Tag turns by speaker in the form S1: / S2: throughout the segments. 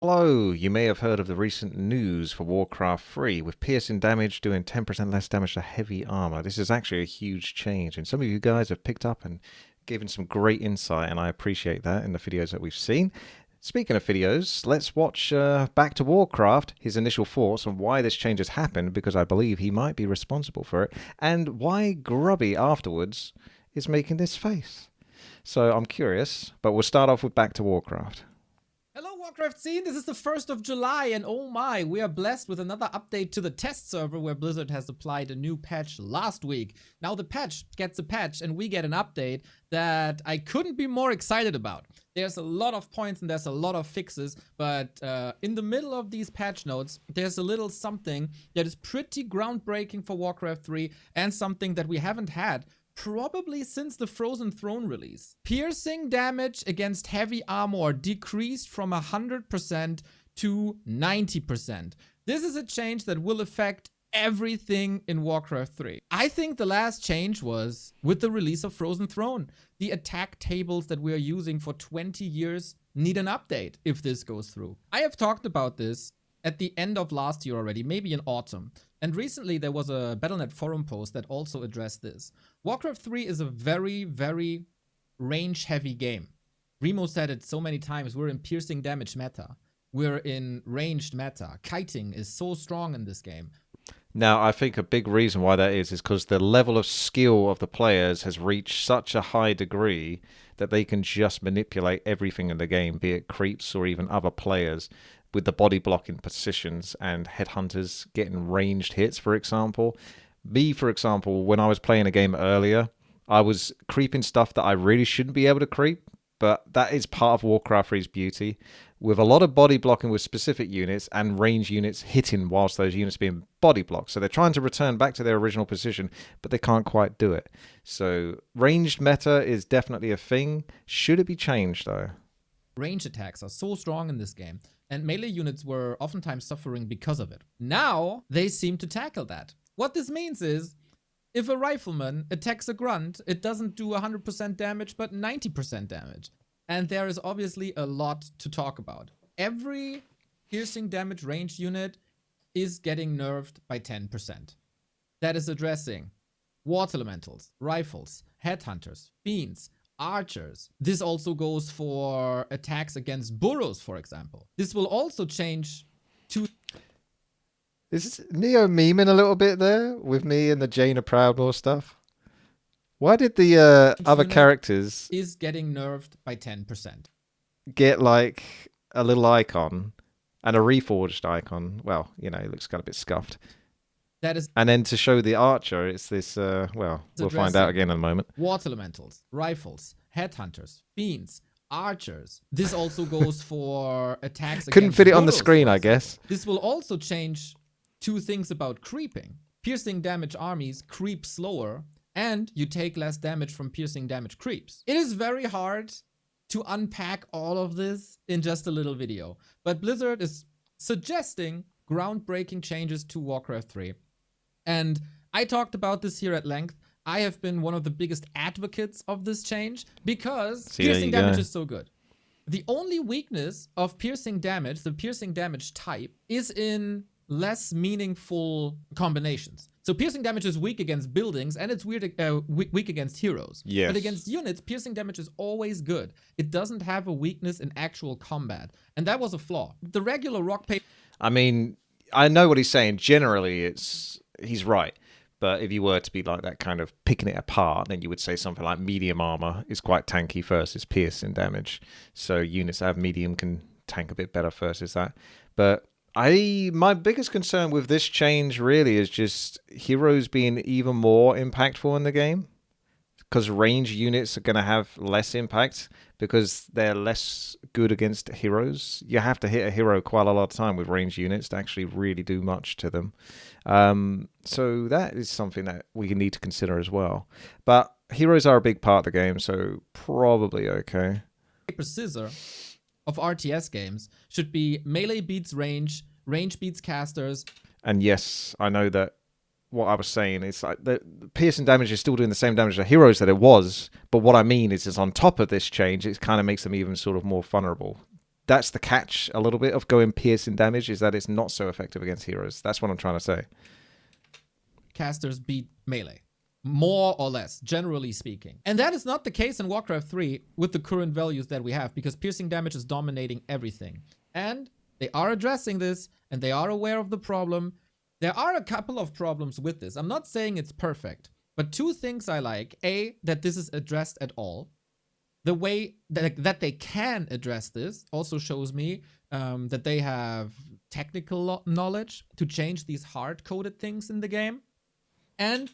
S1: Hello, you may have heard of the recent news for Warcraft 3 with piercing damage doing 10% less damage to heavy armor. This is actually a huge change, and some of you guys have picked up and given some great insight, and I appreciate that in the videos that we've seen. Speaking of videos, let's watch Back2Warcraft, his initial thoughts on why this change has happened, because I believe he might be responsible for it, and why Grubby afterwards is making this face. So I'm curious, but we'll start off with Back2Warcraft.
S2: Hello Warcraft scene, this is the 1st of July and oh my, we are blessed with another update to the test server where Blizzard has applied a new patch last week. Now the patch gets a patch and we get an update that I couldn't be more excited about. There's a lot of points and there's a lot of fixes, but in the middle of these patch notes, there's a little something that is pretty groundbreaking for Warcraft 3 and something that we haven't had probably since the Frozen Throne release. Piercing damage against heavy armor decreased from 100% to 90%. This is a change that will affect everything in Warcraft 3. I think the last change was with the release of Frozen Throne. The attack tables that we are using for 20 years need an update if this goes through. I have talked about this at the end of last year already, maybe in autumn. And recently there was a Battle.net forum post that also addressed this. Warcraft 3 is a very, very range-heavy game. Remo said it so many times, we're in piercing damage meta. We're in ranged meta. Kiting is so strong in this game.
S1: Now, I think a big reason why that is because the level of skill of the players has reached such a high degree that they can just manipulate everything in the game, be it creeps or even other players, with the body blocking positions and headhunters getting ranged hits, for example. Me, for example, when I was playing a game earlier, I was creeping stuff that I really shouldn't be able to creep, but that is part of Warcraft 3's beauty. With a lot of body blocking with specific units and range units hitting whilst those units being body blocked. So they're trying to return back to their original position, but they can't quite do it. So ranged meta is definitely a thing. Should it be changed, though?
S2: Range attacks are so strong in this game, and melee units were oftentimes suffering because of it. Now, they seem to tackle that. What this means is, if a rifleman attacks a grunt, it doesn't do 100% damage, but 90% damage. And there is obviously a lot to talk about. Every piercing damage range unit is getting nerfed by 10%. That is addressing water elementals, rifles, headhunters, fiends, archers. This also goes for attacks against burrows, for example. This will also change to...
S1: Is Neo memeing a little bit there with me and the Jaina Proudmoore stuff? Why did the other characters
S2: is getting nerfed by 10%.
S1: Get like a little icon and a reforged icon? Well, you know, it looks kind of a bit scuffed.
S2: That is,
S1: and then to show the archer, it's this, well, we'll find out again in a moment.
S2: Water elementals, rifles, headhunters, fiends, archers. This also goes for attacks against
S1: Couldn't fit it on the screen, I guess.
S2: This will also change two things about creeping. Piercing damage armies creep slower, and you take less damage from piercing damage creeps. It is very hard to unpack all of this in just a little video, but Blizzard is suggesting groundbreaking changes to Warcraft 3. And I talked about this here at length. I have been one of the biggest advocates of this change because piercing damage is so good. The only weakness of piercing damage, the piercing damage type, is in less meaningful combinations. So piercing damage is weak against buildings and it's weak against heroes.
S1: Yes.
S2: But against units, piercing damage is always good. It doesn't have a weakness in actual combat. And that was a flaw. The regular rock paper...
S1: I mean, I know what he's saying. Generally, he's right. But if you were to be like that, kind of picking it apart, then you would say something like medium armor is quite tanky versus piercing damage. So units that have medium can tank a bit better versus that. But my biggest concern with this change really is just heroes being even more impactful in the game. Because range units are going to have less impact because they're less good against heroes. You have to hit a hero quite a lot of time with range units to actually really do much to them. So that is something that we need to consider as well. But heroes are a big part of the game, so probably okay.
S2: Paper scissor of RTS games should be melee beats range, range beats casters.
S1: And yes, I know that what I was saying is like the piercing damage is still doing the same damage to heroes that it was, but what I mean is on top of this change, it kind of makes them even sort of more vulnerable that's the catch a little bit of going piercing damage, is that it's not so effective against heroes. That's what I'm trying to say.
S2: Casters beat melee, more or less, generally speaking. And that is not the case in Warcraft 3 with the current values that we have, because piercing damage is dominating everything. And they are addressing this, and they are aware of the problem. There are a couple of problems with this. I'm not saying it's perfect, but two things I like. A, that this is addressed at all. The way that they can address this also shows me that they have technical knowledge to change these hard-coded things in the game. And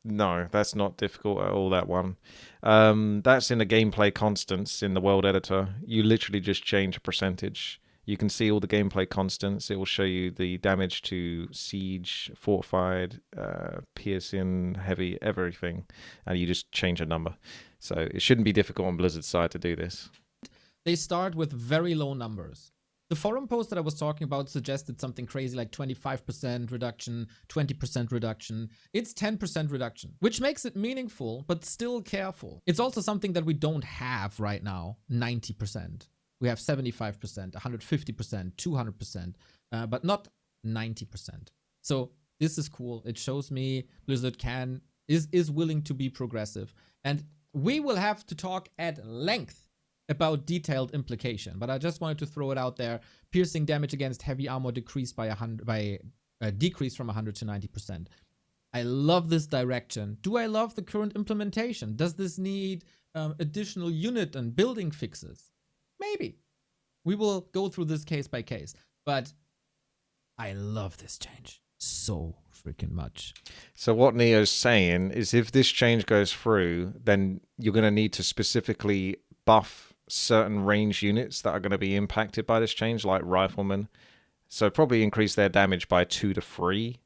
S1: no, that's not difficult at all, that one. That's in the gameplay constants in the world editor. You literally just change a percentage. You can see all the gameplay constants. It will show you the damage to siege, fortified, piercing, heavy, everything. And you just change a number. So it shouldn't be difficult on Blizzard's side to do this.
S2: They start with very low numbers. The forum post that I was talking about suggested something crazy like 25% reduction, 20% reduction. It's 10% reduction, which makes it meaningful, but still careful. It's also something that we don't have right now, 90%. We have 75%, 150%, 200%, but not 90%. So this is cool. It shows me Blizzard is willing to be progressive. And we will have to talk at length about detailed implication, but I just wanted to throw it out there. Piercing damage against heavy armor decreased by decrease from 100 to 90%. I love this direction. Do I love the current implementation? Does this need additional unit and building fixes? Maybe. We will go through this case by case, but I love this change so freaking much.
S1: So what Neo's saying is if this change goes through, then you're going to need to specifically buff certain range units that are going to be impacted by this change, like riflemen. So probably increase their damage by 2 to 3,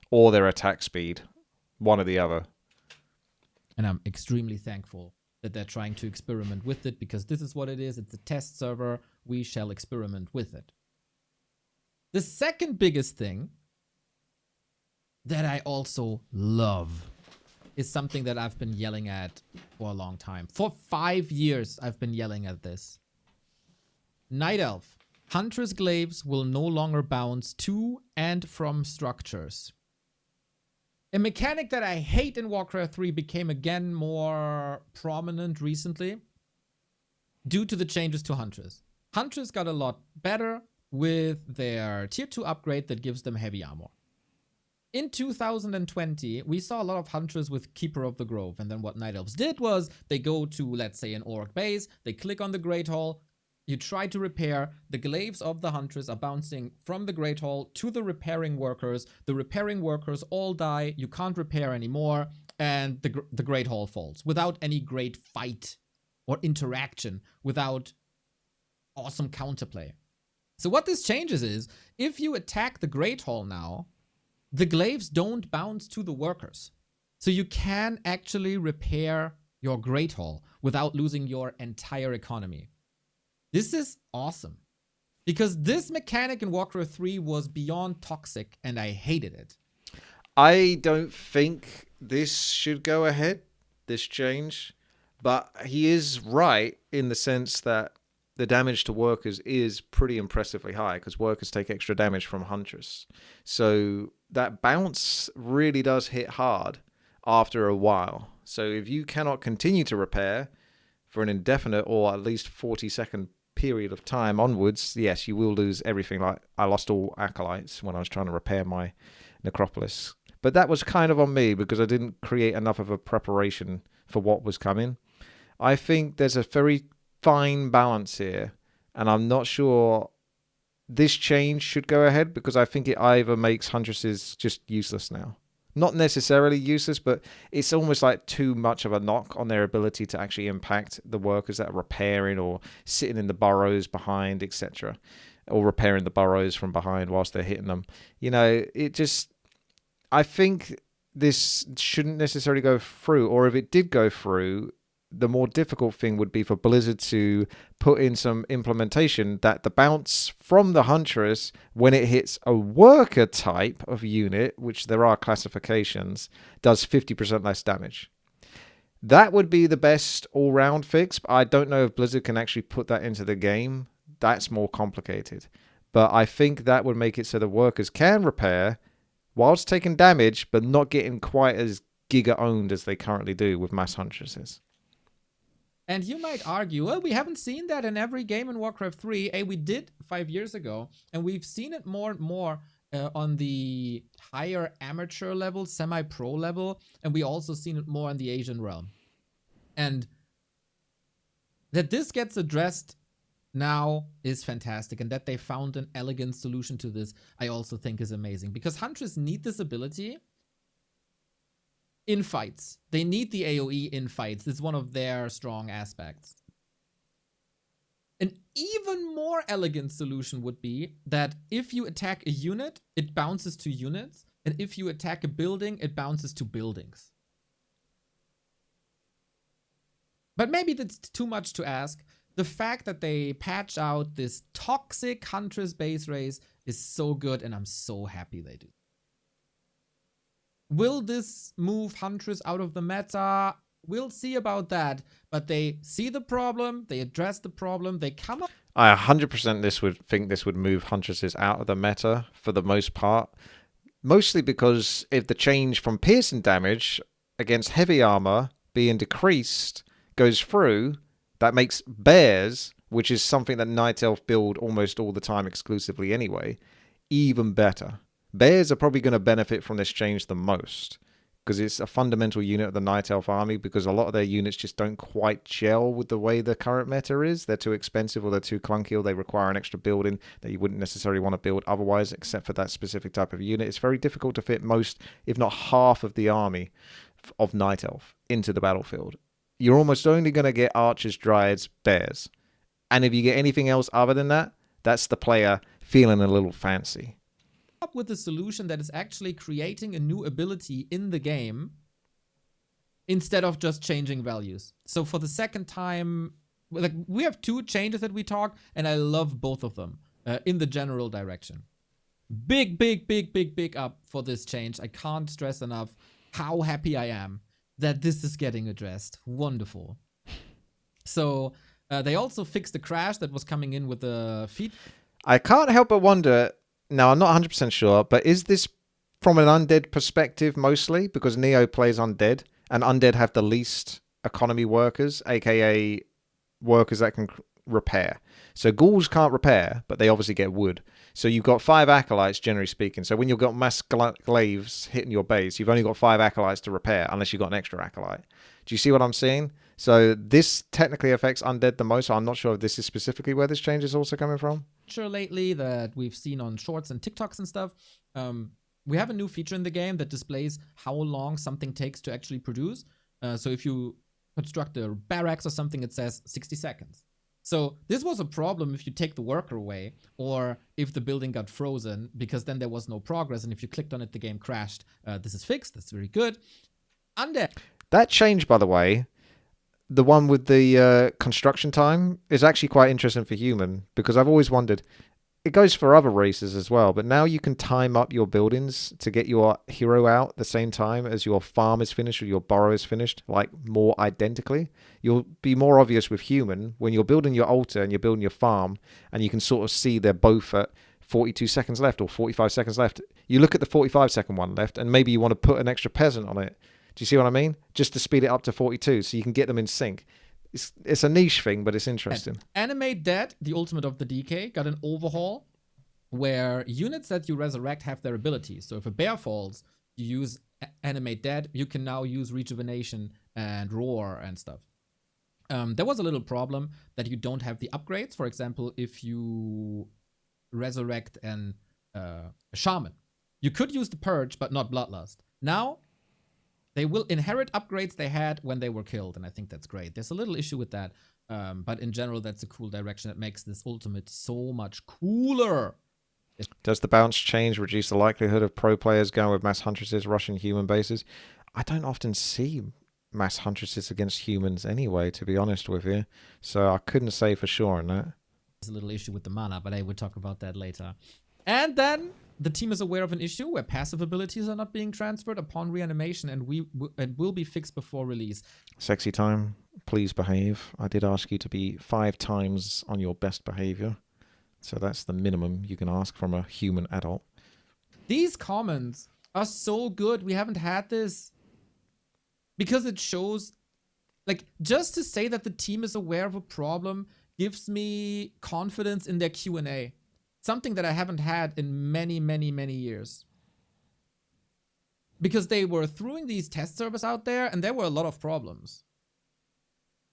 S1: or their attack speed, one or the other.
S2: And I'm extremely thankful that they're trying to experiment with it, because this is what it is. It's a test server. We shall experiment with it. The second biggest thing that I also love is something that I've been yelling at for a long time. For 5 years, I've been yelling at this. Night Elf. Huntress glaives will no longer bounce to and from structures. A mechanic that I hate in Warcraft 3 became again more prominent recently due to the changes to Huntress. Huntress got a lot better with their tier 2 upgrade that gives them heavy armor. In 2020, we saw a lot of Huntress with Keeper of the Grove, and then what Night Elves did was they go to, let's say, an Orc base, they click on the Great Hall, you try to repair, the glaives of the Huntress are bouncing from the Great Hall to the repairing workers all die, you can't repair anymore, and the Great Hall falls without any great fight or interaction, without awesome counterplay. So what this changes is, if you attack the Great Hall now, the glaives don't bounce to the workers. So you can actually repair your Great Hall without losing your entire economy. This is awesome, because this mechanic in Warcraft 3 was beyond toxic, and I hated it.
S1: I don't think this should go ahead, this change, but he is right in the sense that the damage to workers is pretty impressively high, because workers take extra damage from Huntress. So that bounce really does hit hard after a while. So if you cannot continue to repair for an indefinite or at least 40-second period of time onwards, yes, you will lose everything. Like I lost all acolytes when I was trying to repair my necropolis. But that was kind of on me, because I didn't create enough of a preparation for what was coming. I think there's a very fine balance here, and I'm not sure this change should go ahead, because I think it either makes Huntresses just useless now. Not necessarily useless, but it's almost like too much of a knock on their ability to actually impact the workers that are repairing or sitting in the burrows behind, etc., or repairing the burrows from behind whilst they're hitting them. You know, it just, I think this shouldn't necessarily go through, or if it did go through, the more difficult thing would be for Blizzard to put in some implementation that the bounce from the Huntress, when it hits a worker type of unit, which there are classifications, does 50% less damage. That would be the best all-round fix, but I don't know if Blizzard can actually put that into the game. that's more complicated. But I think that would make it so the workers can repair whilst taking damage, but not getting quite as giga-owned as they currently do with mass huntresses.
S2: And you might argue, well, we haven't seen that in every game in Warcraft 3. We did 5 years ago, and we've seen it more and more on the higher amateur level, semi-pro level, and we also seen it more in the Asian realm. And that this gets addressed now is fantastic, and that they found an elegant solution to this, I also think is amazing, because Huntress need this ability in fights. They need the AoE in fights. It's one of their strong aspects. An even more elegant solution would be that if you attack a unit, it bounces to units, and if you attack a building, it bounces to buildings. But maybe that's too much to ask. The fact that they patch out this toxic Huntress base race is so good, and I'm so happy they do. Will this move Huntress out of the meta? We'll see about that. But they see the problem, they address the problem, they come up.
S1: I 100% think this would move Huntresses out of the meta for the most part. Mostly because if the change from piercing damage against heavy armor being decreased goes through, that makes bears, which is something that Night Elf build almost all the time exclusively anyway, even better. Bears are probably going to benefit from this change the most because it's a fundamental unit of the Night Elf army, because a lot of their units just don't quite gel with the way the current meta is. They're too expensive, or they're too clunky, or they require an extra building that you wouldn't necessarily want to build otherwise, except for that specific type of unit. It's very difficult to fit most, if not half, of the army of Night Elf into the battlefield. You're almost only going to get archers, dryads, bears. And if you get anything else other than that, that's the player feeling a little fancy.
S2: Up with a solution that is actually creating a new ability in the game instead of just changing values. So for the second time, like, we have 2 changes that we talk, and I love both of them in the general direction. Big up for this change. I can't stress enough how happy I am that this is getting addressed. Wonderful. So they also fixed the crash that was coming in with the feed.
S1: I can't help but wonder, now I'm not 100% sure, but is this from an undead perspective mostly? Because Neo plays undead, and undead have the least economy workers, aka workers that can repair. So ghouls can't repair, but they obviously get wood. So you've got 5 acolytes, generally speaking. So when you've got mass glaives hitting your base, you've only got 5 acolytes to repair, unless you've got an extra acolyte. Do you see what I'm saying? So this technically affects undead the most. So I'm not sure if this is specifically where this change is also coming from.
S2: Sure, lately that we've seen on shorts and TikToks and stuff, we have a new feature in the game that displays how long something takes to actually produce. So if you construct a barracks or something, it says 60 seconds. So this was a problem if you take the worker away, or if the building got frozen, because then there was no progress, and if you clicked on it, the game crashed. This is fixed. That's very good. Undead.
S1: That change, by the way, the one with the construction time, is actually quite interesting for human, because I've always wondered, it goes for other races as well, but now you can time up your buildings to get your hero out the same time as your farm is finished or your burrow is finished, like more identically. You'll be more obvious with human when you're building your altar and you're building your farm, and you can sort of see they're both at 42 seconds left or 45 seconds left. You look at the 45-second one left, and maybe you want to put an extra peasant on it. Do you see what I mean? Just to speed it up to 42 so you can get them in sync. It's a niche thing, but it's interesting.
S2: Animate Dead, the ultimate of the DK, got an overhaul where units that you resurrect have their abilities. So if a bear falls, you use Animate Dead. You can now use Rejuvenation and Roar and stuff. There was a little problem that you don't have the upgrades. For example, if you resurrect a shaman, you could use the Purge, but not Bloodlust. Now, they will inherit upgrades they had when they were killed, and I think that's great. There's a little issue with that, but in general, that's a cool direction. It makes this ultimate so much cooler.
S1: Does the bounce change reduce the likelihood of pro players going with mass huntresses rushing human bases? I don't often see mass huntresses against humans anyway, to be honest with you, so I couldn't say for sure on that.
S2: There's a little issue with the mana, but I will talk about that later. And then the team is aware of an issue where passive abilities are not being transferred upon reanimation, and will be fixed before release.
S1: Sexy time, please behave. I did ask you to be 5 times on your best behavior. So that's the minimum you can ask from a human adult.
S2: These comments are so good. We haven't had this because it shows, like, just to say that the team is aware of a problem gives me confidence in their Q&A. Something that I haven't had in many, many, many years. Because they were throwing these test servers out there and there were a lot of problems.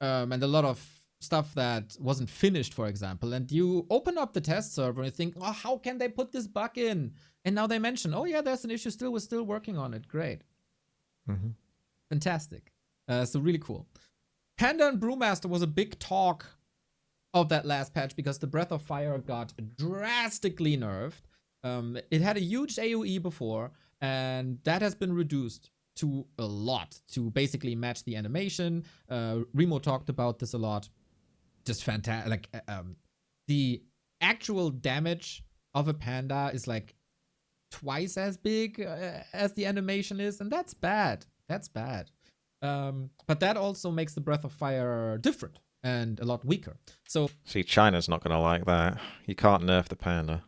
S2: And a lot of stuff that wasn't finished, for example. And you open up the test server and you think, oh, how can they put this bug in? And now they mention, oh yeah, there's an issue still. We're still working on it. Great.
S1: Mm-hmm.
S2: Fantastic. So really cool. Panda and Brewmaster was a big talk of that last patch because the Breath of Fire got drastically nerfed. It had a huge AoE before, and that has been reduced to a lot to basically match the animation. Remo talked about this a lot. Just fantastic. Like the actual damage of a panda is like twice as big as the animation is, and that's bad. That's bad. But that also makes the Breath of Fire different and a lot weaker. So
S1: see, China's not going to like that. You can't nerf the panda.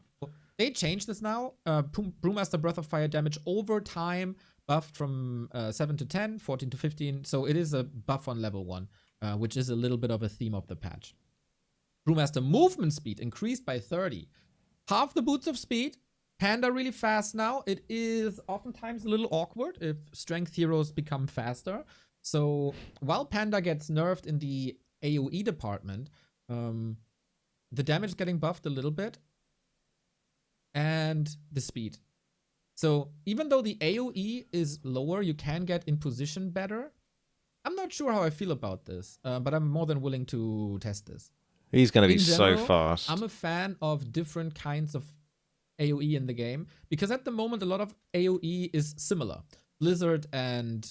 S2: They changed this now. Brewmaster Breath of Fire damage over time buffed from 7 to 10, 14 to 15. So it is a buff on level 1, which is a little bit of a theme of the patch. Brewmaster movement speed increased by 30. Half the boots of speed. Panda really fast now. It is oftentimes a little awkward if strength heroes become faster. So while Panda gets nerfed in the AoE department, the damage is getting buffed a little bit. And the speed. So even though the AoE is lower, you can get in position better. I'm not sure how I feel about this, but I'm more than willing to test this.
S1: He's going to be
S2: general,
S1: so fast.
S2: I'm a fan of different kinds of AoE in the game because at the moment a lot of AoE is similar. Blizzard and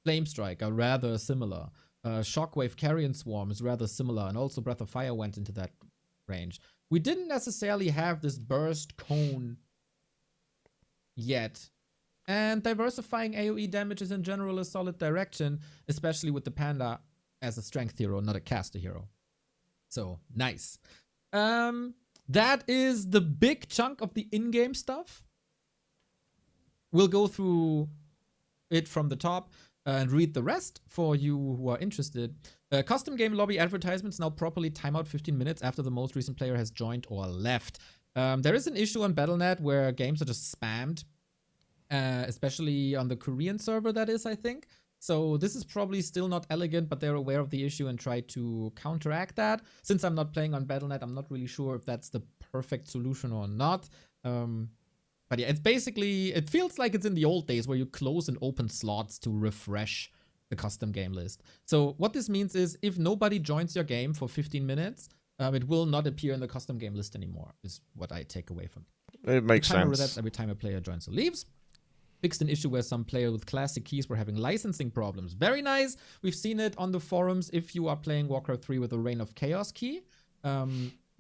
S2: Flamestrike are rather similar. Shockwave, Carrion Swarm is rather similar, and also Breath of Fire went into that range. We didn't necessarily have this burst cone yet. And diversifying AoE damage is in general a solid direction, especially with the panda as a strength hero, not a caster hero. So, nice. That is the big chunk of the in-game stuff. We'll go through it from the top and read the rest for you who are interested. Custom game lobby advertisements now properly time out 15 minutes after the most recent player has joined or left. There is an issue on Battle.net where games are just spammed, especially on the Korean server, that is, I think. So this is probably still not elegant, but they're aware of the issue and try to counteract that. Since I'm not playing on Battle.net, I'm not really sure if that's the perfect solution or not. But yeah, it's basically, it feels like it's in the old days where you close and open slots to refresh the custom game list. So what this means is if nobody joins your game for 15 minutes, it will not appear in the custom game list anymore, is what I take away from it.
S1: It makes sense.
S2: Resets every time a player joins or leaves. Fixed an issue where some players with classic keys were having licensing problems. Very nice. We've seen it on the forums. If you are playing Warcraft 3 with a Reign of Chaos key,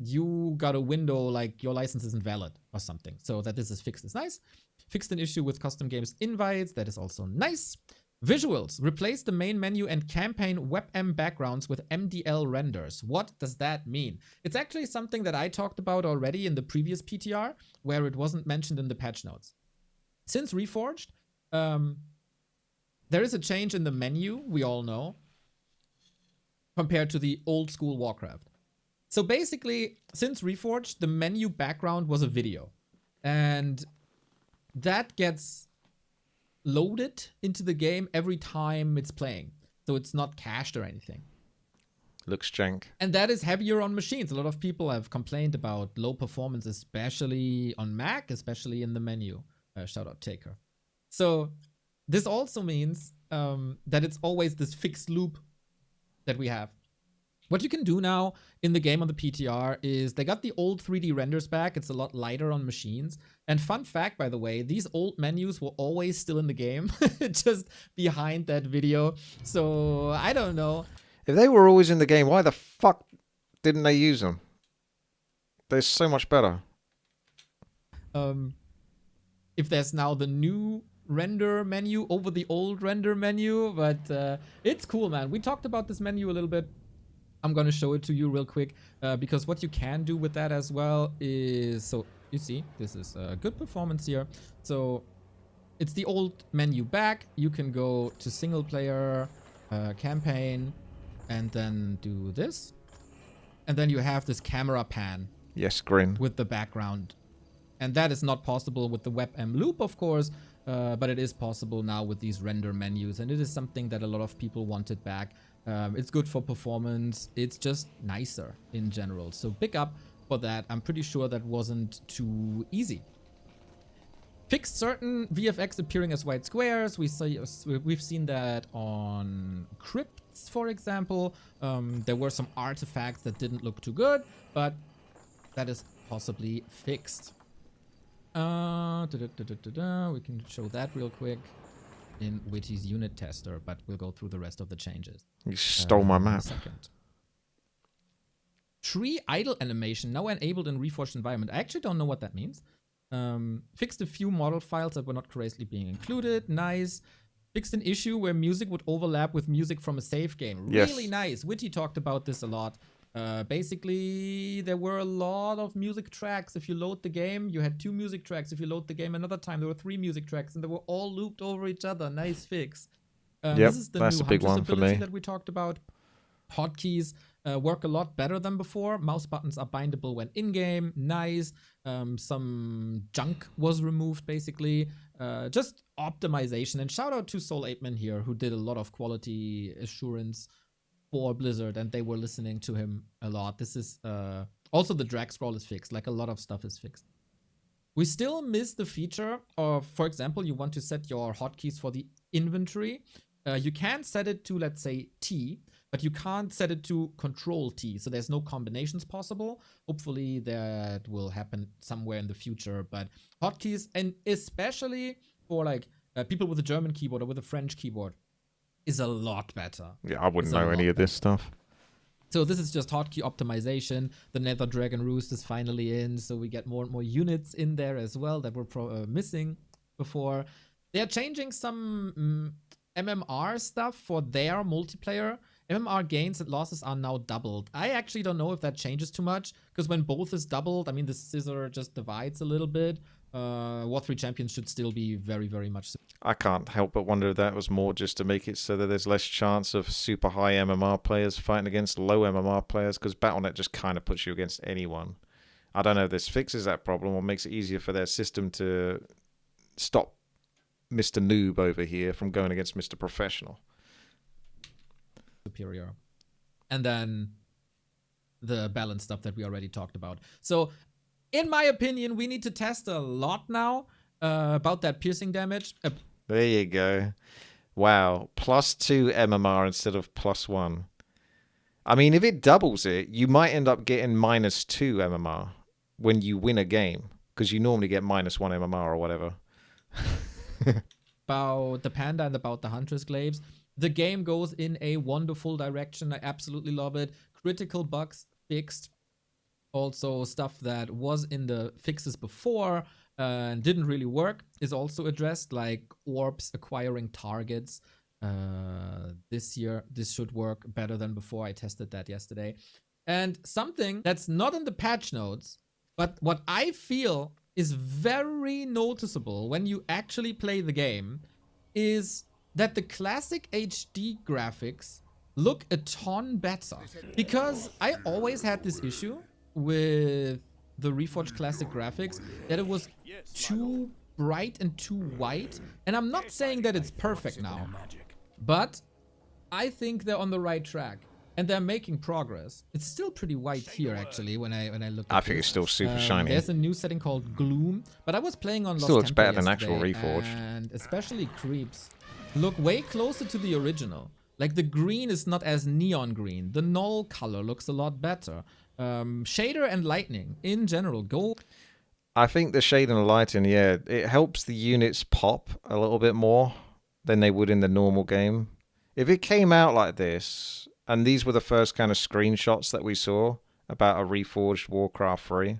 S2: you got a window like your license isn't valid or something. So that this is fixed is nice. Fixed an issue with custom games invites. That is also nice. Visuals. Replace the main menu and campaign WebM backgrounds with MDL renders. What does that mean? It's actually something that I talked about already in the previous PTR, where it wasn't mentioned in the patch notes. Since Reforged, there is a change in the menu, we all know, compared to the old school Warcraft. So basically, since Reforged, the menu background was a video. And that gets loaded into the game every time it's playing. So it's not cached or anything.
S1: Looks jank.
S2: And that is heavier on machines. A lot of people have complained about low performance, especially on Mac, especially in the menu. Shout out Taker. So this also means that it's always this fixed loop that we have. What you can do now in the game on the PTR is they got the old 3D renders back. It's a lot lighter on machines. And fun fact, by the way, these old menus were always still in the game, just behind that video. So I don't know.
S1: If they were always in the game, why the fuck didn't they use them? They're so much better.
S2: If there's now the new render menu over the old render menu, but it's cool, man. We talked about this menu a little bit I'm gonna show it to you real quick because what you can do with that as well is, so you see, this is a good performance here. So it's the old menu back. You can go to single player, campaign, and then do this. And then you have this camera pan.
S1: Yes, grin.
S2: With the background. And that is not possible with the WebM loop, of course, but it is possible now with these render menus. And it is something that a lot of people wanted back. It's good for performance. It's just nicer in general. So big up for that. I'm pretty sure that wasn't too easy. Fixed certain VFX appearing as white squares. We've seen that on crypts, for example. There were some artifacts that didn't look too good, but that is possibly fixed. We can show that real quick in WTii's unit tester, but we'll go through the rest of the changes.
S1: You stole my map.
S2: Tree idle animation now enabled in reforged environment. I actually don't know what that means. Fixed a few model files that were not correctly being included. Nice. Fixed an issue where music would overlap with music from a save game. Really nice. WTii talked about this a lot. Basically, there were a lot of music tracks. If you load the game, you had 2 music tracks. If you load the game another time, there were 3 music tracks, and they were all looped over each other. Nice fix. This is the
S1: that's
S2: new
S1: a big one for me.
S2: that we talked about. Hotkeys work a lot better than before. Mouse buttons are bindable when in-game. Nice. Some junk was removed, basically. Just optimization. And shout out to Soul8man here, who did a lot of quality assurance for Blizzard, and they were listening to him a lot. This is also the drag scroll is fixed. Like, a lot of stuff is fixed. We still miss the feature of, for example, you want to set your hotkeys for the inventory. You can set it to, let's say, T, but you can't set it to Control T, so there's no combinations possible. Hopefully that will happen somewhere in the future, but hotkeys, and especially for like people with a German keyboard or with a French keyboard, is a lot better.
S1: Yeah, I wouldn't know any of this stuff.
S2: So this is just hotkey optimization. The Nether Dragon Roost is finally in, so we get more and more units in there as well that were missing before. They're changing some MMR stuff for their multiplayer. MMR gains and losses are now doubled. I actually don't know if that changes too much, because when both is doubled, I mean, the scissor just divides a little bit. War 3 champions should still be very, very much.
S1: I can't help but wonder if that was more just to make it so that there's less chance of super high MMR players fighting against low MMR players, because Battle.net just kind of puts you against anyone. I don't know if this fixes that problem or makes it easier for their system to stop Mr. Noob over here from going against Mr. Professional.
S2: Superior. And then the balance stuff that we already talked about. So, in my opinion, we need to test a lot now about that piercing damage.
S1: There you go. Wow. +2 MMR instead of +1. I mean, if it doubles it, you might end up getting -2 MMR when you win a game, because you normally get -1 MMR or whatever.
S2: About the Panda and about the Huntress Glaives. The game goes in a wonderful direction. I absolutely love it. Critical bugs fixed. Also, stuff that was in the fixes before and didn't really work is also addressed, like orbs acquiring targets. This year, this should work better than before. I tested that yesterday. And something that's not in the patch notes, but what I feel is very noticeable when you actually play the game, is that the classic HD graphics look a ton better. Because I always had this issue with the Reforged Classic graphics, that it was too bright and too white. And I'm not saying that it's perfect now, but I think they're on the right track. And they're making progress. It's still pretty white here, actually, when I look at it.
S1: I think it's still super shiny.
S2: There's a new setting called Gloom, but I was playing on Lost
S1: Still looks
S2: Temple
S1: better than actual
S2: yesterday,
S1: Reforged.
S2: and especially creeps look way closer to the original. Like, the green is not as neon green. The null color looks a lot better. Shader and lightning, in general, go...
S1: I think the shade and the lighting, yeah, it helps the units pop a little bit more than they would in the normal game. If it came out like this, and these were the first kind of screenshots that we saw about a reforged Warcraft 3,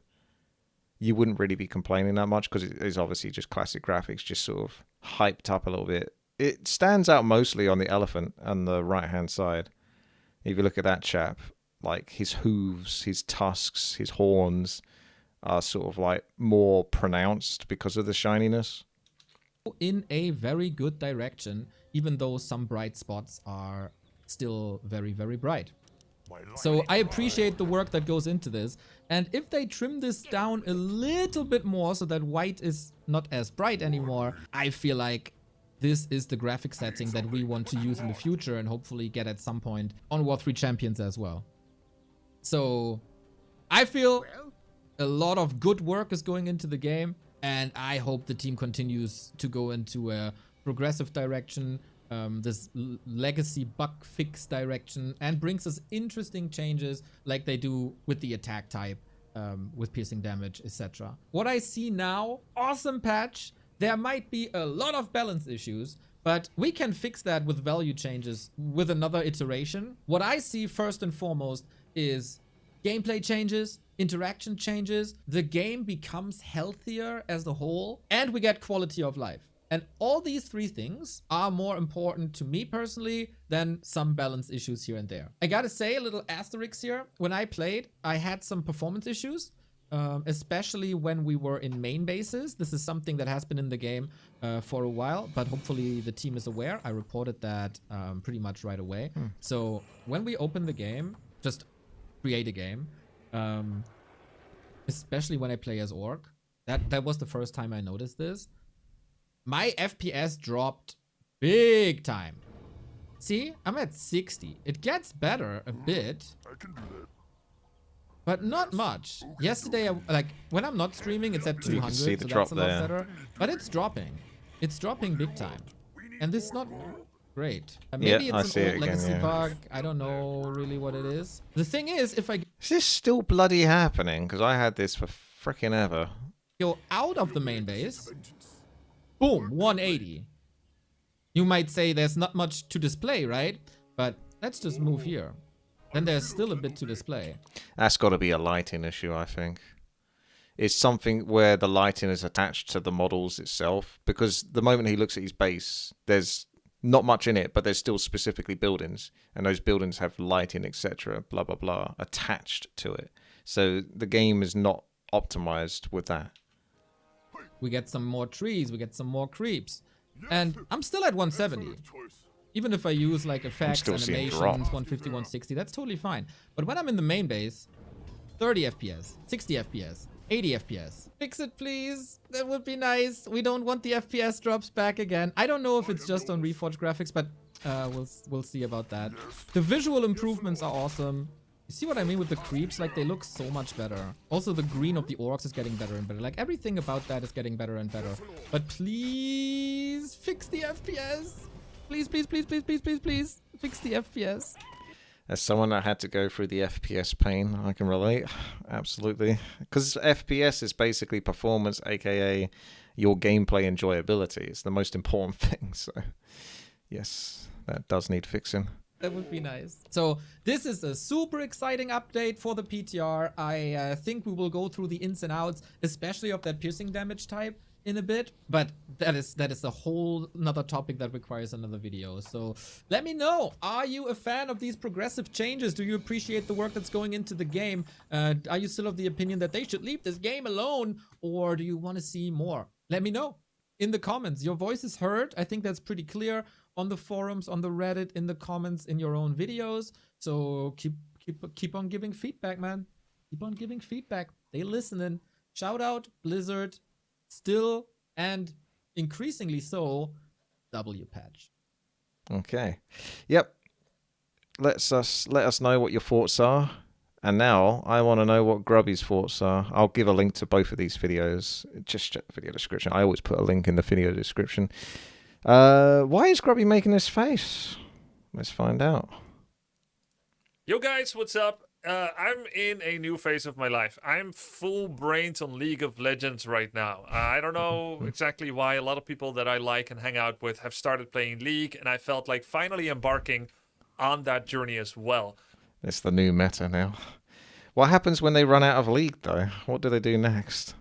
S1: you wouldn't really be complaining that much, because it is obviously just classic graphics, just sort of hyped up a little bit. It stands out mostly on the elephant on the right-hand side. If you look at that chap, like his hooves, his tusks, his horns are sort of like more pronounced because of the shininess.
S2: In a very good direction, even though some bright spots are still very, very bright. So I appreciate the work that goes into this, and if they trim this down a little bit more so that white is not as bright anymore, I feel like this is the graphic setting that we want to use in the future and hopefully get at some point on War 3 Champions as well. So I feel a lot of good work is going into the game, and I hope the team continues to go into a progressive direction, this legacy bug fix direction, and brings us interesting changes like they do with the attack type, with piercing damage, etc. What I see now, awesome patch. There might be a lot of balance issues, but we can fix that with value changes with another iteration. What I see first and foremost is gameplay changes, interaction changes, the game becomes healthier as a whole, and we get quality of life. And all these three things are more important to me personally than some balance issues here and there. I gotta say, a little asterisk here. When I played, I had some performance issues, especially when we were in main bases. This is something that has been in the game for a while, but hopefully the team is aware. I reported that pretty much right away. So when we open the game, just create a game, especially when I play as Orc, that was the first time I noticed this. My FPS dropped big time. See, I'm at 60. It gets better a bit, but not much. Yesterday, like when I'm not streaming, it's at 200,
S1: see the
S2: so
S1: drop
S2: that's a lot
S1: there.
S2: better. But it's dropping. It's dropping big time, and this is not great. Maybe
S1: Yeah, I
S2: it's
S1: see
S2: an
S1: it
S2: old
S1: again,
S2: legacy
S1: yeah.
S2: bug. I don't know really what it is. The thing is, if I
S1: Is this still bloody happening? Because I had this for freaking ever.
S2: go out of the main base, boom, 180. You might say there's not much to display, right? But let's just move here. Then there's still a bit to display.
S1: That's got to be a lighting issue, I think. It's something where the lighting is attached to the models itself, because the moment he looks at his base, there's not much in it, but there's still specifically buildings, and those buildings have lighting, etc., blah, blah, blah, attached to it. So the game is not optimized with that.
S2: We get some more trees, we get some more creeps. And I'm still at 170. Even if I use like effects,
S1: still seeing
S2: animations,
S1: drop.
S2: 150, 160, that's totally fine. But when I'm in the main base, 30 FPS, 60 FPS, 80 FPS. Fix it, please. That would be nice. We don't want the FPS drops back again. I don't know if it's just on reforged graphics, but we'll see about that. The visual improvements are awesome. You see what I mean with the creeps? Like, they look so much better. Also, the green of the orcs is getting better and better. Like, everything about that is getting better and better. But please fix the FPS. Please, please, please, please, please, please, please. Fix the FPS.
S1: As someone that had to go through the FPS pain, I can relate. Absolutely. Because FPS is basically performance, aka your gameplay enjoyability. It's the most important thing. So, yes, that does need fixing.
S2: That would be nice. So this is a super exciting update for the PTR. I think we will go through the ins and outs, especially of that piercing damage type in a bit. But that is a whole another topic that requires another video. So let me know. Are you a fan of these progressive changes? Do you appreciate the work that's going into the game? Are you still of the opinion that they should leave this game alone? Or do you want to see more? Let me know in the comments. Your voice is heard. I think that's pretty clear. On the forums, on the Reddit, in the comments, in your own videos. So keep on giving feedback, man. Keep on giving feedback. They listening. Shout out Blizzard, still and increasingly so, WPatch.
S1: Okay. Yep. Let us know what your thoughts are. And now I want to know what Grubby's thoughts are. I'll give a link to both of these videos. Just check the video description. I always put a link in the video description. Why is Grubby making this face? Let's find out.
S3: Yo guys, what's up? I'm in a new phase of my life. I'm full brains on League of Legends right now. I don't know exactly why a lot of people that I like and hang out with have started playing League, and I felt like finally embarking on that journey as well.
S1: It's the new meta now. What happens when they run out of League, though? What do they do next?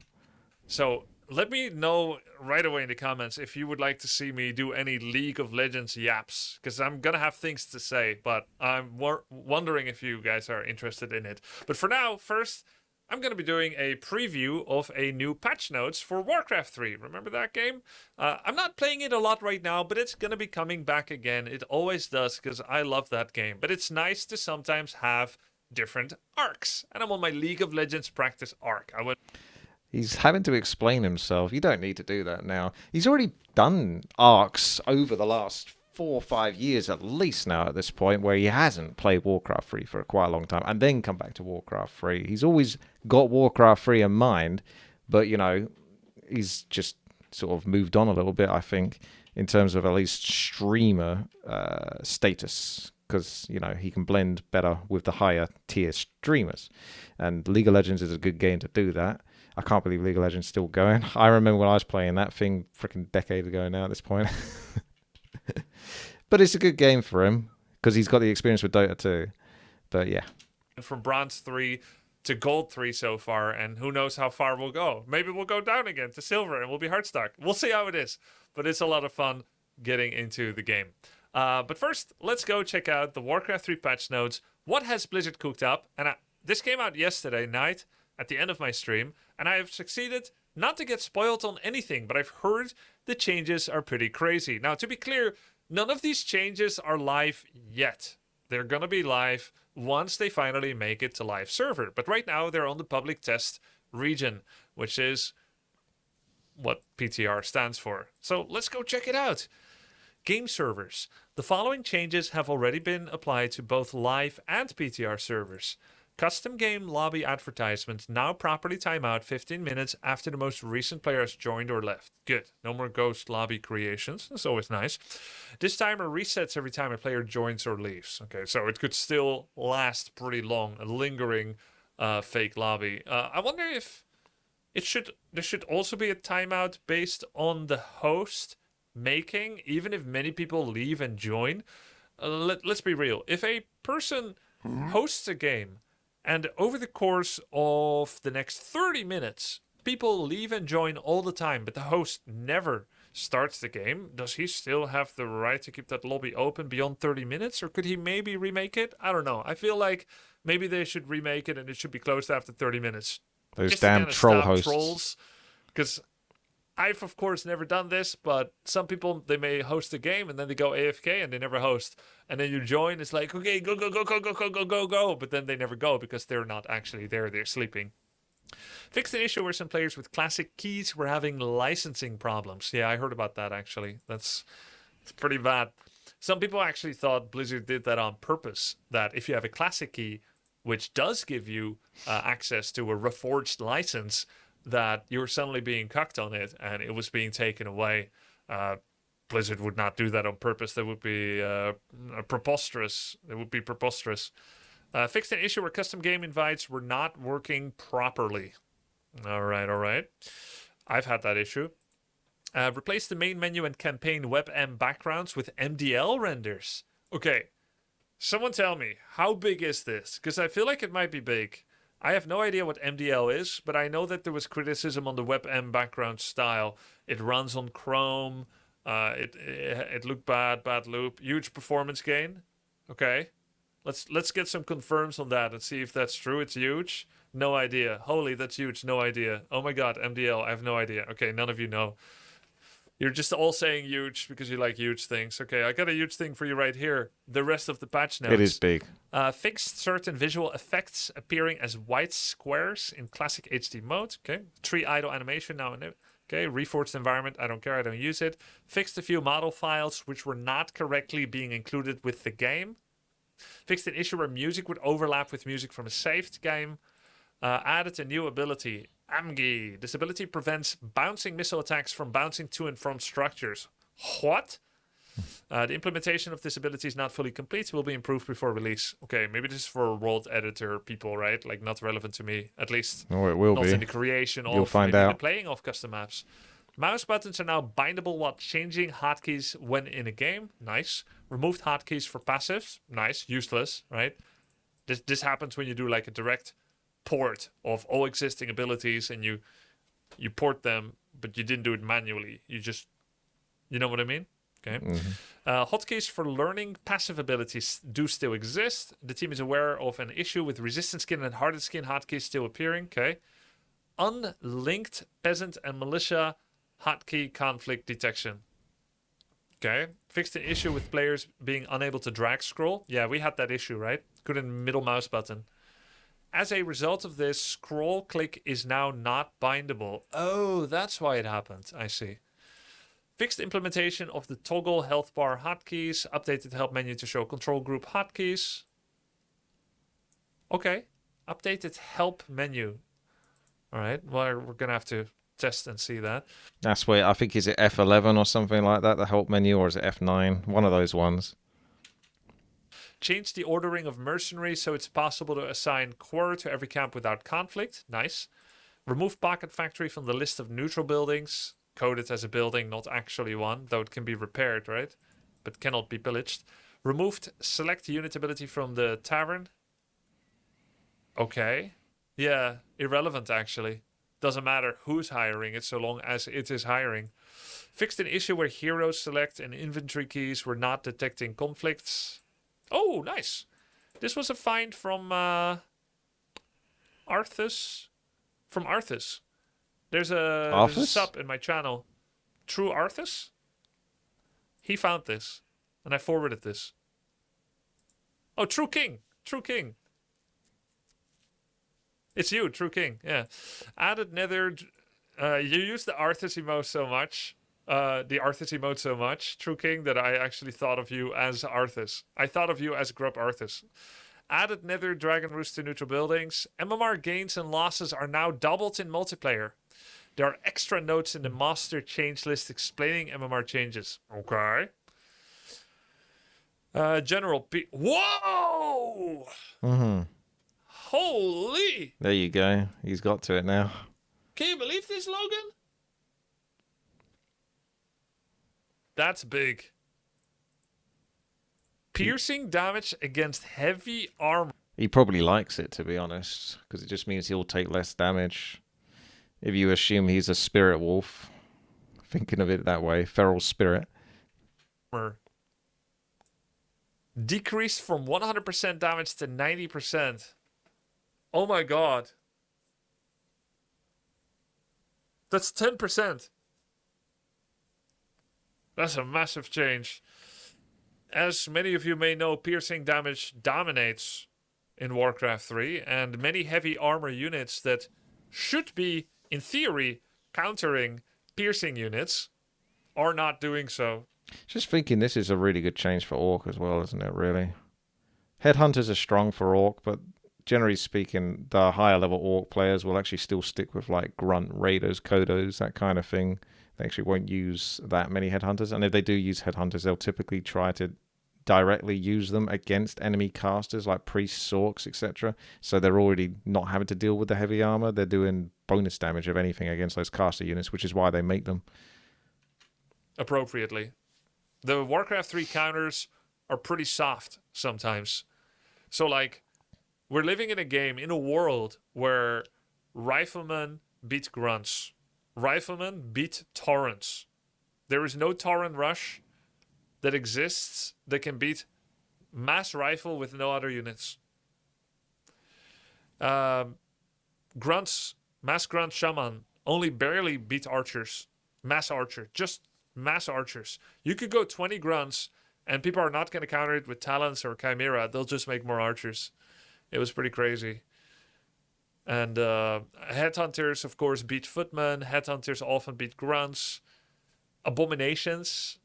S3: So let me know right away in the comments if you would like to see me do any League of Legends yaps, because I'm gonna have things to say, but I'm wondering if you guys are interested in it. But for now, first, I'm gonna be doing a preview of a new patch notes for Warcraft 3. Remember that game? I'm not playing it a lot right now, but it's gonna be coming back again. It always does, because I love that game. But it's nice to sometimes have different arcs, and I'm on my League of Legends practice arc.
S1: He's having to explain himself. You don't need to do that now. He's already done arcs over the last 4 or 5 years at least now at this point, where he hasn't played Warcraft 3 for quite a long time and then come back to Warcraft 3. He's always got Warcraft 3 in mind, but, you know, he's just sort of moved on a little bit, I think, in terms of at least streamer status, because, you know, he can blend better with the higher tier streamers. And League of Legends is a good game to do that. I can't believe League of Legends is still going. I remember when I was playing that thing freaking decade ago now at this point. But it's a good game for him because he's got the experience with Dota 2. But yeah.
S3: From Bronze 3 to Gold 3 so far, and who knows how far we'll go. Maybe we'll go down again to Silver and we'll be Heartstock. We'll see how it is. But it's a lot of fun getting into the game. But first, let's go check out the Warcraft 3 patch notes. What has Blizzard cooked up? And this came out yesterday night at the end of my stream, and I have succeeded not to get spoiled on anything, but I've heard the changes are pretty crazy. Now, to be clear, none of these changes are live yet. They're going to be live once they finally make it to live server. But right now, they're on the public test region, which is what PTR stands for. So let's go check it out. Game servers. The following changes have already been applied to both live and PTR servers. Custom game lobby advertisements now properly time out 15 minutes after the most recent player has joined or left. Good. No more ghost lobby creations. That's always nice. This timer resets every time a player joins or leaves. Okay, so it could still last pretty long, a lingering fake lobby. I wonder if there should also be a timeout based on the host making, even if many people leave and join. Let's be real. If a person hosts a game and over the course of the next 30 minutes, people leave and join all the time, but the host never starts the game, does he still have the right to keep that lobby open beyond 30 minutes? Or could he maybe remake it? I don't know. I feel like maybe they should remake it and it should be closed after 30 minutes.
S1: Those
S3: Just
S1: damn
S3: to
S1: troll
S3: stop
S1: hosts.
S3: Trolls. Because I've, of course, never done this, but some people, they may host a game and then they go AFK and they never host. And then you join, it's like, okay, go, go, go, go, go, go, go, go, go. But then they never go because they're not actually there, they're sleeping. Fixed an issue where some players with classic keys were having licensing problems. Yeah, I heard about that, actually. It's pretty bad. Some people actually thought Blizzard did that on purpose, that if you have a classic key, which does give you access to a reforged license, that you're suddenly being cucked on it and it was being taken away. Blizzard would not do that on purpose. That would be preposterous. It would be preposterous. Fixed an issue where custom game invites were not working properly. All right. I've had that issue. Replace the main menu and campaign WebM backgrounds with MDL renders. Okay, someone tell me, how big is this? Because I feel like it might be big. I have no idea what MDL is, but I know that there was criticism on the WebM background style. It runs on Chrome. It looked bad loop. Huge performance gain. Okay. Let's get some confirms on that and see if that's true. It's huge. No idea. Holy, that's huge. No idea. Oh my god, MDL. I have no idea. Okay, none of you know. You're just all saying huge because you like huge things. Okay, I got a huge thing for you right here. The rest of the patch notes.
S1: It is big.
S3: Fixed certain visual effects appearing as white squares in classic HD mode. Okay. Tree idle animation now and then. Okay. Reforged environment. I don't care. I don't use it. Fixed a few model files which were not correctly being included with the game. Fixed an issue where music would overlap with music from a saved game. Added a new ability, Amgi. This ability prevents bouncing missile attacks from bouncing to and from structures. What? The implementation of this ability is not fully complete. Will be improved before release. Okay, maybe this is for world editor people, right? Like, not relevant to me, at least.
S1: Oh, it will
S3: not
S1: be.
S3: in the creation
S1: You'll
S3: of,
S1: find
S3: maybe in
S1: out.
S3: the playing of custom maps. Mouse buttons are now bindable while changing hotkeys when in a game. Nice. Removed hotkeys for passives. Nice. Useless, right? This happens when you do like a direct port of all existing abilities and you port them, but you didn't do it manually. You know what I mean? Okay.
S1: Mhm.
S3: Hotkeys for learning passive abilities do still exist. The team is aware of an issue with resistant skin and hardened skin hotkeys still appearing. Okay. Unlinked peasant and militia hotkey conflict detection. Okay. Fixed an issue with players being unable to drag scroll. Yeah, we had that issue, right? Couldn't middle mouse button. As a result of this, scroll click is now not bindable. Oh, that's why it happened. I see. Fixed implementation of the toggle health bar hotkeys. Updated help menu to show control group hotkeys. Okay. Updated help menu. All right. Well, we're going to have to test and see that.
S1: That's where I think, is it F11 or something like that, the help menu, or is it F9? One of those ones.
S3: Change the ordering of mercenaries so it's possible to assign core to every camp without conflict. Nice. Remove Pocket Factory from the list of neutral buildings. Coded as a building, not actually one, though it can be repaired, right? But cannot be pillaged. Removed select unit ability from the tavern. Okay. Yeah, irrelevant actually. Doesn't matter who's hiring it so long as it is hiring. Fixed an issue where hero select and inventory keys were not detecting conflicts. Oh, nice. This was a find from Arthas. From Arthas. There's a sub in my channel. True Arthas? He found this. And I forwarded this. Oh, True King. True King. It's you, True King. Yeah. Added nether... you use the Arthas emote so much. True King, that I actually thought of you as Arthas. I thought of you as Grub Arthas. Added nether dragon roost to neutral buildings. MMR gains and losses are now doubled in multiplayer. There are extra notes in the master change list explaining MMR changes. Okay. General P... Whoa!
S1: Mm-hmm.
S3: Holy!
S1: There you go. He's got to it now.
S3: Can you believe this, Logan? That's big. Piercing damage against heavy armor.
S1: He probably likes it, to be honest, because it just means he'll take less damage. If you assume he's a spirit wolf, thinking of it that way, feral spirit.
S3: Decreased from 100% damage to 90%. Oh my god. That's 10%. That's a massive change. As many of you may know, piercing damage dominates in Warcraft 3, and many heavy armor units that should be, in theory, countering piercing units are not doing so.
S1: Just thinking this is a really good change for Orc as well, isn't it, really? Headhunters are strong for Orc, but generally speaking, the higher level Orc players will actually still stick with like Grunt, Raiders, Kodos, that kind of thing. They actually won't use that many Headhunters, and if they do use Headhunters, they'll typically try to directly use them against enemy casters like priests, orcs, etc. So they're already not having to deal with the heavy armor. They're doing bonus damage of anything against those caster units, which is why they make them.
S3: Appropriately. The Warcraft 3 counters are pretty soft sometimes. So, like, we're living in a game, in a world where riflemen beat grunts. Riflemen beat torrents. There is no torrent rush that exists that can beat mass rifle with no other units. Grunts, mass grunt shaman, only barely beat archers. Mass archer, just mass archers. You could go 20 grunts and people are not going to counter it with talents or chimera. They'll just make more archers. It was pretty crazy. And headhunters, of course, beat footmen. Headhunters often beat grunts. Abominations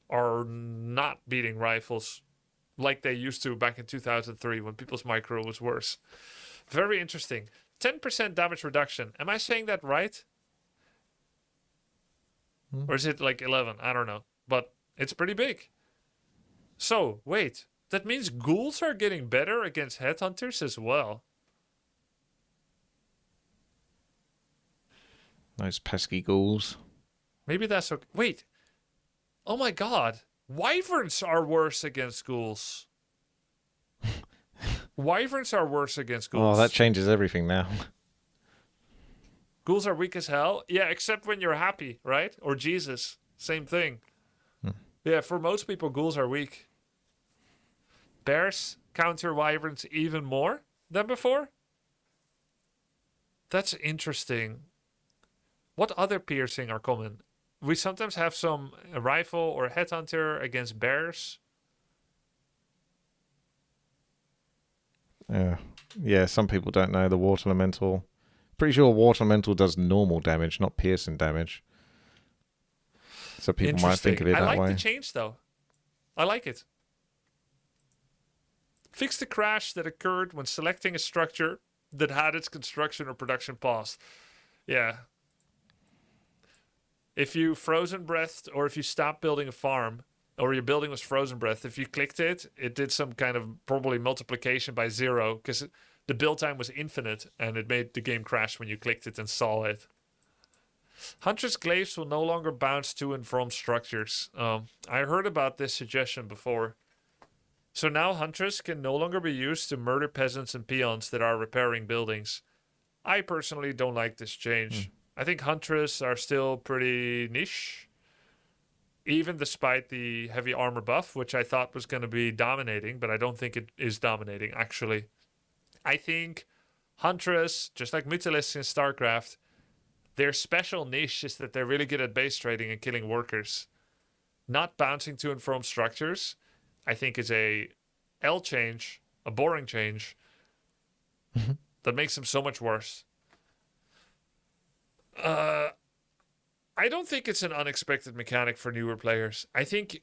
S3: are not beating rifles like they used to back in 2003 when people's micro was worse. Very interesting. 10% damage reduction. Am I saying that right? Or is it like 11? I don't know. But it's pretty big. So, wait. That means ghouls are getting better against headhunters as well.
S1: Those pesky ghouls.
S3: Maybe that's okay. Wait. Oh my god. Wyverns are worse against ghouls. Wyverns are worse against ghouls.
S1: Oh, that changes everything now.
S3: Ghouls are weak as hell. Yeah, except when you're happy, right? Or Jesus. Same thing. Yeah, for most people, ghouls are weak. Bears counter wyverns even more than before? That's interesting. What other piercing are common? We sometimes have some rifle or headhunter against bears.
S1: Yeah, some people don't know the water elemental. Pretty sure water elemental does normal damage, not piercing damage. So people might think of it
S3: I
S1: that
S3: like
S1: way.
S3: the change though. I like it. Fix the crash that occurred when selecting a structure that had its construction or production paused. Yeah. If you frozen breathed or if you stopped building a farm or your building was frozen breath, if you clicked it, it did some kind of probably multiplication by 0 because the build time was infinite and it made the game crash when you clicked it and saw it. Huntress glaives will no longer bounce to and from structures. I heard about this suggestion before. So now Huntress can no longer be used to murder peasants and peons that are repairing buildings. I personally don't like this change. I think Huntress are still pretty niche. Even despite the heavy armor buff, which I thought was going to be dominating, but I don't think it is dominating, actually. I think Huntress, just like Mutalisks in StarCraft, their special niche is that they're really good at base trading and killing workers. Not bouncing to and from structures, I think is a L change, a boring change, that makes them so much worse. I don't think it's an unexpected mechanic for newer players. I think,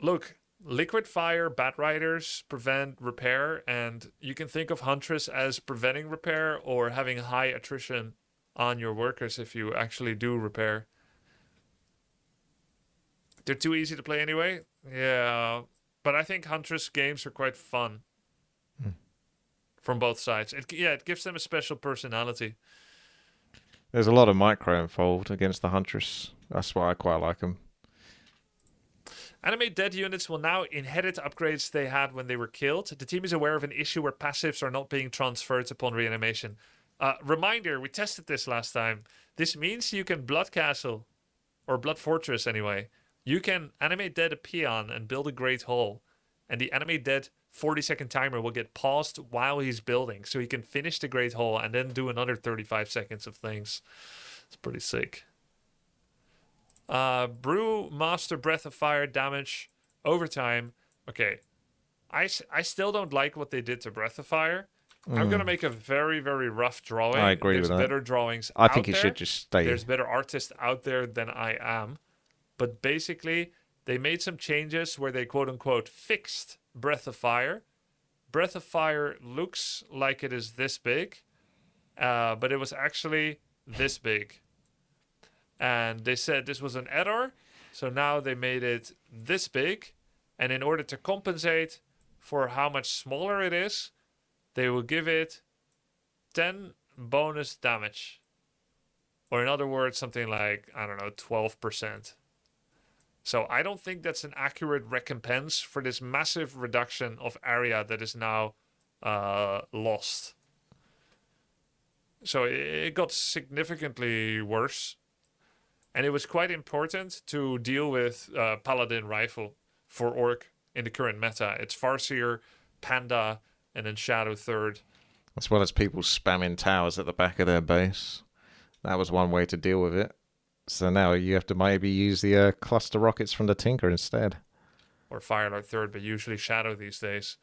S3: look, liquid fire, bat riders prevent repair, and you can think of Huntress as preventing repair or having high attrition on your workers if you actually do repair. They're too easy to play anyway. Yeah, but I think Huntress games are quite fun from both sides. It gives them a special personality.
S1: There's a lot of micro involved against the Huntress. That's why I quite like them.
S3: Animate dead units will now inherit upgrades they had when they were killed. The team is aware of an issue where passives are not being transferred upon reanimation. Reminder, we tested this last time. This means you can Blood Castle, or Blood Fortress anyway. You can animate dead a peon and build a Great Hall. And the animate dead 40-second timer will get paused while he's building. So he can finish the Great Hall and then do another 35 seconds of things. It's pretty sick. Brew Master Breath of Fire damage over time. Okay. I still don't like what they did to Breath of Fire. I'm going to make a very, very rough drawing.
S1: I agree with that.
S3: There's better drawings
S1: I think
S3: out
S1: it
S3: there.
S1: should just stay.
S3: There's better artists out there than I am. But basically, they made some changes where they quote-unquote fixed Breath of Fire. Breath of Fire looks like it is this big, but it was actually this big. And they said this was an error, so now they made it this big. And in order to compensate for how much smaller it is, they will give it 10 bonus damage. Or in other words, something like, 12%. So I don't think that's an accurate recompense for this massive reduction of area that is now lost. So it got significantly worse. And it was quite important to deal with Paladin Rifle for Orc in the current meta. It's Farseer, Panda, and then Shadow third.
S1: As well as people spamming towers at the back of their base. That was one way to deal with it. So now you have to maybe use the cluster rockets from the Tinker instead.
S3: Or Firelord third, but usually Shadow these days.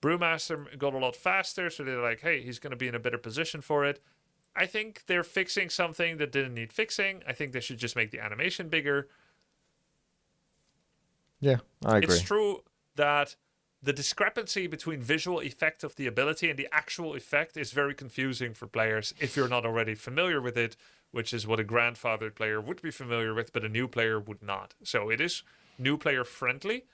S3: Brewmaster got a lot faster, so they're like, hey, he's going to be in a better position for it. I think they're fixing something that didn't need fixing. I think they should just make the animation bigger.
S1: Yeah, I agree.
S3: It's true that the discrepancy between visual effect of the ability and the actual effect is very confusing for players if you're not already familiar with it, which is what a grandfathered player would be familiar with, but a new player would not. So it is new player friendly,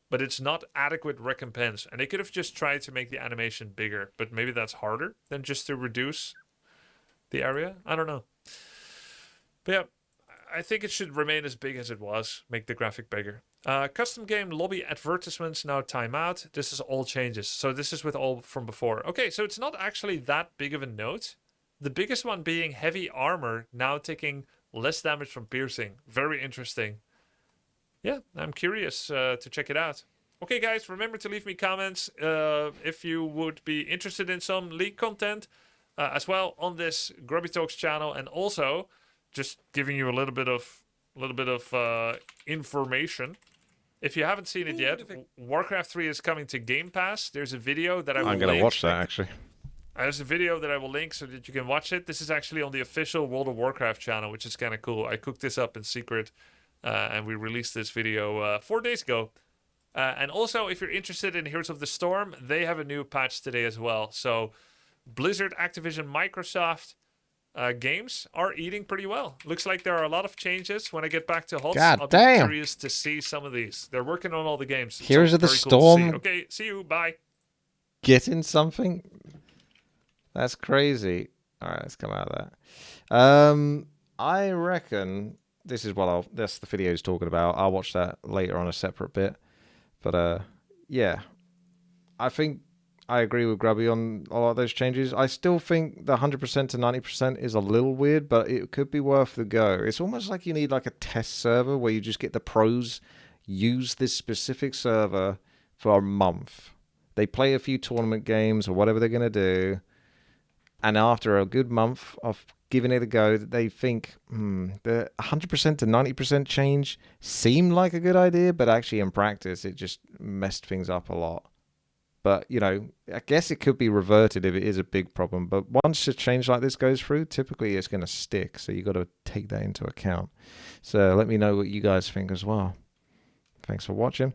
S3: but it's not adequate recompense. And they could have just tried to make the animation bigger, but maybe that's harder than just to reduce the area. I don't know. But yeah, I think it should remain as big as it was. Make the graphic bigger. Custom game lobby advertisements now time out. This is all changes. So this is with all from before. Okay, so it's not actually that big of a note. The biggest one being heavy armor, now taking less damage from piercing. Very interesting. Yeah, I'm curious to check it out. Okay, guys, remember to leave me comments if you would be interested in some league content as well on this Grubby Talks channel, and also just giving you a little bit of information. If you haven't seen it yet, Warcraft 3 is coming to Game Pass. There's a video that I will
S1: I'm going to watch that, actually.
S3: There's a video that I will link so that you can watch it. This is actually on the official World of Warcraft channel, which is kind of cool. I cooked this up in secret, and we released this video 4 days ago. And also, if you're interested in Heroes of the Storm, they have a new patch today as well. So Blizzard, Activision, Microsoft games are eating pretty well. Looks like there are a lot of changes. When I get back to HOTS, I'll be curious to see some of these. They're working on all the games.
S1: Heroes of the Storm.
S3: Cool. Okay, see you. Bye.
S1: Getting something? That's crazy. All right, let's come out of that. I reckon this is what that's the video's talking about. I'll watch that later on a separate bit. But yeah, I think I agree with Grubby on a lot of those changes. I still think the 100% to 90% is a little weird, but it could be worth the go. It's almost like you need like a test server where you just get the pros use this specific server for a month. They play a few tournament games or whatever they're going to do. And after a good month of giving it a go, they think, the 100% to 90% change seemed like a good idea, but actually in practice, it just messed things up a lot. But, you know, I guess it could be reverted if it is a big problem. But once a change like this goes through, typically it's going to stick. So you got to take that into account. So let me know what you guys think as well. Thanks for watching.